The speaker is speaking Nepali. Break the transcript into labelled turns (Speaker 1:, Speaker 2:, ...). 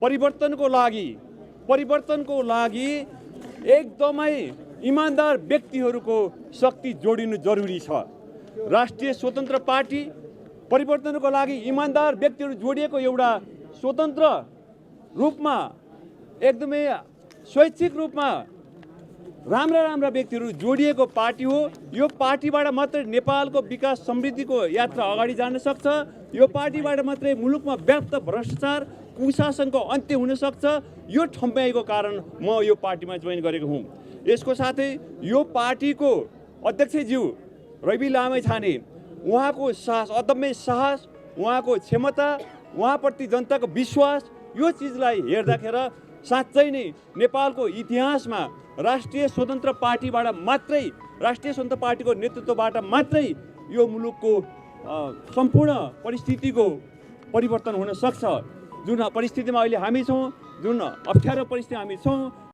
Speaker 1: परिवर्तनको लागि एकदमै इमानदार व्यक्तिहरूको शक्ति जोडिनु जरुरी छ। राष्ट्रिय स्वतन्त्र पार्टी परिवर्तनको लागि इमानदार व्यक्तिहरू जोडिएको एउटा स्वतन्त्र रूपमा एकदमै स्वैच्छिक रूपमा राम्रा व्यक्तिहरू जोडिएको पार्टी हो। यो पार्टीबाट मात्रै नेपालको विकास समृद्धिको यात्रा अगाडि जान सक्छ। यो पार्टीबाट मात्रै मुलुकमा व्याप्त भ्रष्टाचार कुशासनको अन्त्य हुन सक्छ। यो ठम्ब्याएको कारण म यो पार्टीमा जोइन गरेको हुँ। यसको साथै यो पार्टीको अध्यक्षज्यू रवि लामिछाने उहाँको साहस, अदम्य साहस, उहाँको क्षमता, उहाँप्रति जनताको विश्वास, यो चिजलाई हेर्दाखेरि साँच्चै नै नेपालको इतिहासमा राष्ट्रिय स्वतन्त्र पार्टीबाट मात्रै, राष्ट्रिय स्वतन्त्र पार्टीको नेतृत्वबाट मात्रै यो मुलुकको सम्पूर्ण परिस्थितिको परिवर्तन हुन सक्छ। जुन परिस्थितिमा अहिले हामी छौँ, जुन अप्ठ्यारो परिस्थितिमा हामी छौँ,